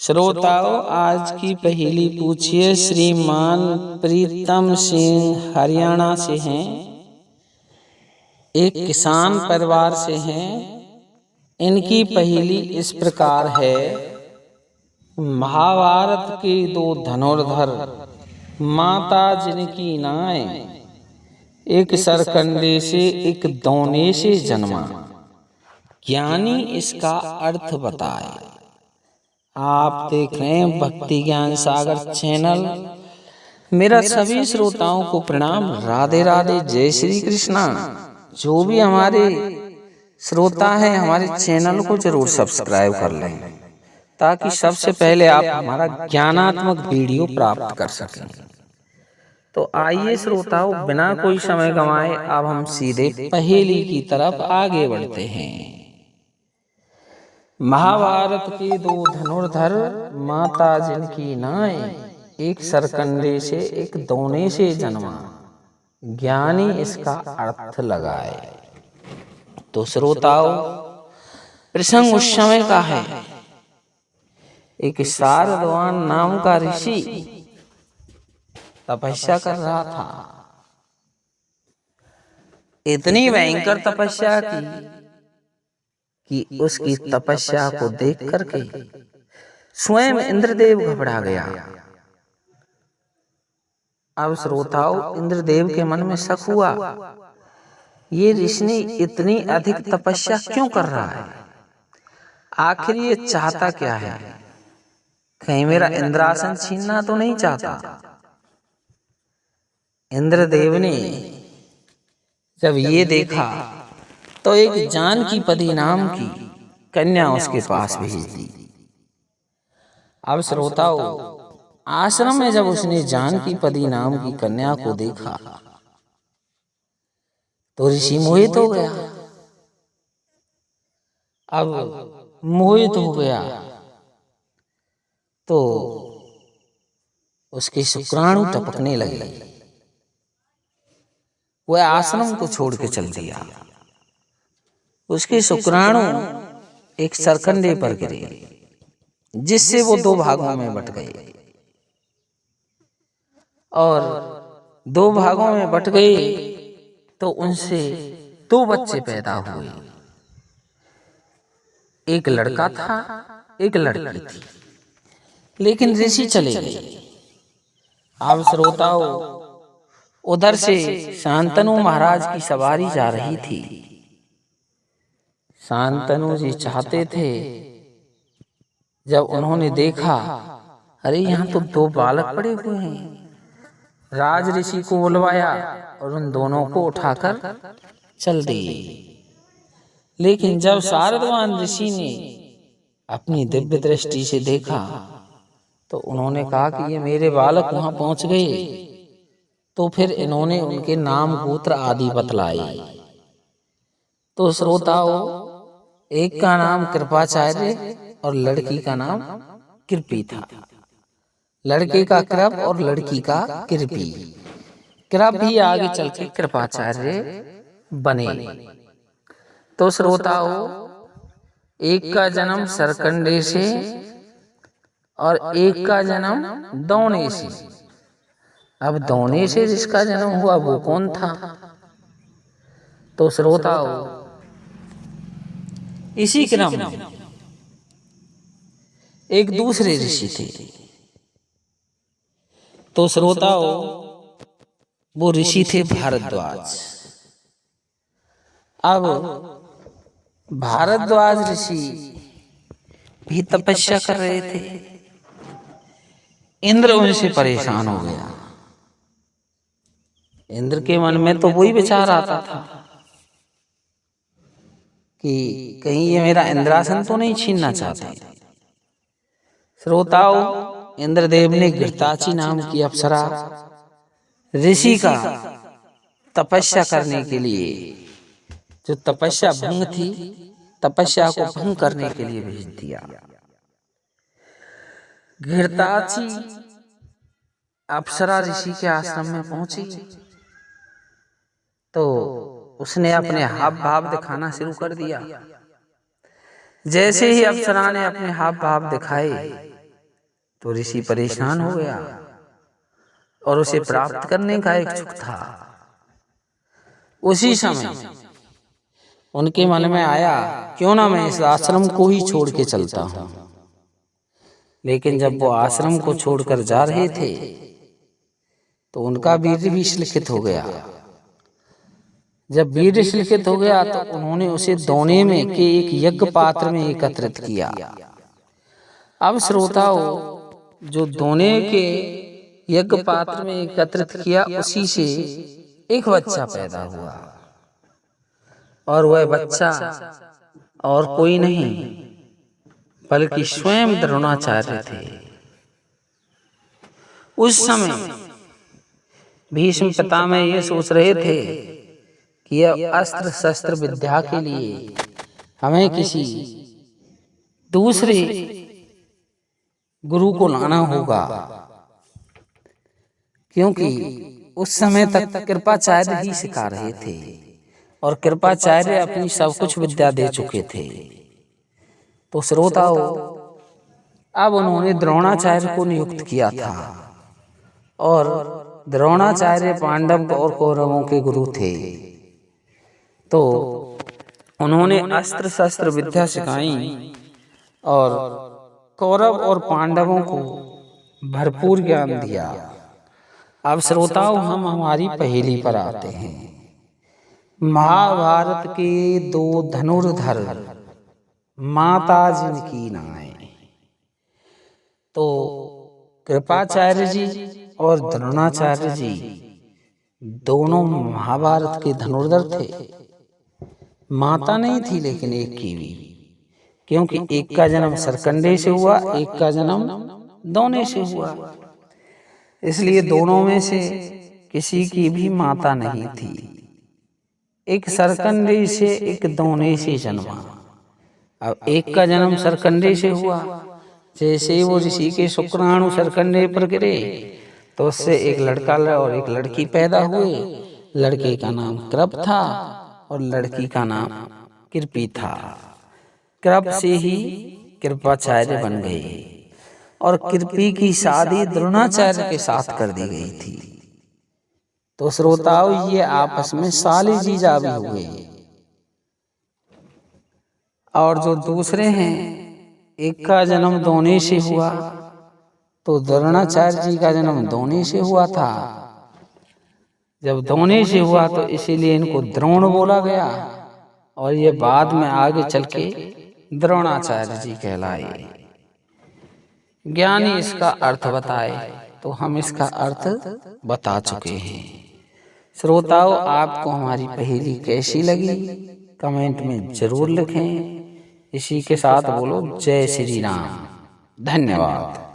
श्रोताओं, आज की पहेली पूछिए। श्रीमान प्रीतम सिंह हरियाणा से हैं, एक किसान परिवार से हैं। इनकी पहेली इस प्रकार है। महाभारत के दो धनुर्धर, माता जिनकी नाय, एक सरकंडे से एक दौने से जन्मा, ज्ञानी इसका अर्थ बताए। आप देख रहे हैं भक्ति ज्ञान सागर चैनल। मेरा सभी श्रोताओं को प्रणाम, राधे राधे, जय श्री कृष्णा। जो भी हमारे श्रोता हैं हमारे चैनल को जरूर सब्सक्राइब कर लें, ताकि सबसे पहले आप हमारा ज्ञानात्मक वीडियो प्राप्त कर सकें। तो आइए श्रोताओं, बिना कोई समय गंवाए अब हम सीधे पहेली की तरफ आगे बढ़ते हैं। महाभारत के दो धनुर्धर, माता जिनकी नाय, एक सरकंडे से एक दौने से जन्मा, ज्ञानी इसका अर्थ लगाए। तो श्रोताओं, प्रसंग उस समय का है। एक शारदवान नाम का ऋषि तपस्या कर रहा था। इतनी भयंकर तपस्या की कि उसकी तपस्या को देख करके स्वयं इंद्रदेव घबरा गया। अब श्रोताओं, इंद्रदेव के मन में शक हुआ, ये ऋषि इतनी अधिक तपस्या क्यों कर रहा है? आखिर ये चाहता क्या है? कहीं मेरा इंद्रासन छीनना तो नहीं चाहता? इंद्रदेव ने जब ये देखा तो एक जानकीपति नाम की कन्या उसके पास भेज दी। अब श्रोताओं, आश्रम में जब उसने जानकीपति नाम की कन्या को देखा तो ऋषि मोहित हो गया। अब मोहित हो गया तो उसके शुक्राणु टपकने लगे। वह आश्रम को छोड़ के चल दिया। उसके शुक्राणु एक सरकंडे पर गिरे, जिससे वो दो भागों में बट गए। और दो भागों में बट गए तो उनसे दो बच्चे पैदा हुए। एक लड़का था, एक लड़की थी। लेकिन ऋषि चले गए। अब श्रोताओं, उधर से शांतनु महाराज की सवारी जा रही थी। शांतनु जी चाहते थे, जब उन्होंने देखा, अरे यहाँ तो दो बालक पड़े हुए हैं, राज ऋषि को बुलवाया और उन दोनों को उठाकर चल दिए। लेकिन जब शारदवान ऋषि ने अपनी दिव्य दृष्टि से देखा तो उन्होंने कहा कि ये मेरे बालक वहां पहुंच गए। तो फिर इन्होंने उनके नाम गोत्र आदि बतलाए। तो श्रोताओं, एक का नाम कृपाचार्य और लड़की का नाम कृपी था। लड़के का कृप और लड़की का कृपी। कृप भी आगे चल के कृपाचार्य बने। तो श्रोताओं, एक का जन्म सरकंडे से और एक का जन्म दौने से। अब दौने से जिसका जन्म हुआ वो कौन था? तो श्रोताओं, इसी क्रम में एक दूसरे ऋषि थे। तो श्रोताओं, वो ऋषि थे भारद्वाज। अब भारद्वाज ऋषि भी तपस्या कर रहे थे। इंद्र उनसे परेशान हो गया। इंद्र के मन में तो वही विचार आता था कि कहीं ये मेरा इंद्रासन तो नहीं छीनना चाहते। श्रोताओं, इंद्रदेव ने घृताची नाम की अप्सरा ऋषि का तपस्या करने के लिए, जो तपस्या भंग थी, तपस्या को भंग करने के लिए भेज दिया। घृताची अप्सरा ऋषि के आश्रम में पहुंची तो उसने अपने हाव भाव दिखाना शुरू कर दिया। जैसे ही अप्सरा ने अपने हाव भाव दिखाए तो ऋषि परेशान हो गया और उसे प्राप्त करने का इच्छुक था। उसी समय उनके मन में आया, क्यों ना मैं इस आश्रम को ही छोड़ के चलता हूं। लेकिन जब वो आश्रम को छोड़कर जा रहे थे तो उनका वीर्य भी श्लिखित हो गया। जब वीर्य श्लिखित हो गया तो उन्होंने उसे दोने में के एक यज्ञ पात्र में एकत्रित किया। अब श्रोताओं, जो दोने के यज्ञ पात्र में एकत्रित किया, उसी से एक बच्चा पैदा हुआ और वह बच्चा और कोई नहीं बल्कि स्वयं द्रोणाचार्य थे। उस समय भीष्म पितामह ये सोच रहे थे कि यह अस्त्र शस्त्र विद्या के लिए हमें किसी दूसरे गुरु को लाना होगा, क्योंकि उस समय तक कृपाचार्य ही सिखा रहे थे और कृपाचार्य अपनी सब कुछ विद्या दे चुके थे। तो श्रोताओं, अब उन्होंने द्रोणाचार्य को नियुक्त किया था और द्रोणाचार्य पांडव और कौरवों के गुरु थे। तो उन्होंने अस्त्र शस्त्र विद्या सिखाई और कौरव और पांडवों को भरपूर ज्ञान दिया। अब श्रोताओं, हम हमारी पहेली पर आते हैं। महाभारत के दो धनुर्धर माता जिनकी नाए, तो कृपाचार्य जी और द्रोणाचार्य जी दोनों महाभारत के धनुर्धर थे। माता नहीं थी लेकिन एक की भी, क्योंकि एक का जन्म सरकंडे से हुआ, एक का जन्म दोने से हुआ, इसलिए दोनों में से किसी की भी माता नहीं थी। एक सरकंडे से एक दोने से जन्मा। अब एक का जन्म सरकंडे से हुआ, जैसे वो ऋषि के शुक्राणु सरकंडे पर गिरे तो उससे एक लड़का और एक लड़की पैदा हुए। लड़के का नाम कृप था और लड़की का नाम कृपी था। कृप से ही कृपाचार्य बन गए और कृपी की शादी द्रोणाचार्य के साथ कर दी गई थी। तो श्रोताओं, ये आपस में साले जीजा भी हुए। और जो दूसरे हैं, एक का जन्म दोने से हुआ, तो द्रोणाचार्य जी का जन्म दोने से हुआ था। जब दोने से हुआ तो इसीलिए इनको द्रोण बोला गया और ये बाद में आगे चल के द्रोणाचार्य जी कहलाए। ज्ञानी इसका अर्थ बताए तो हम इसका अर्थ बता चुके हैं। श्रोताओं, आपको हमारी पहेली कैसी लगी कमेंट में जरूर लिखें। इसी के साथ बोलो जय श्री राम। धन्यवाद।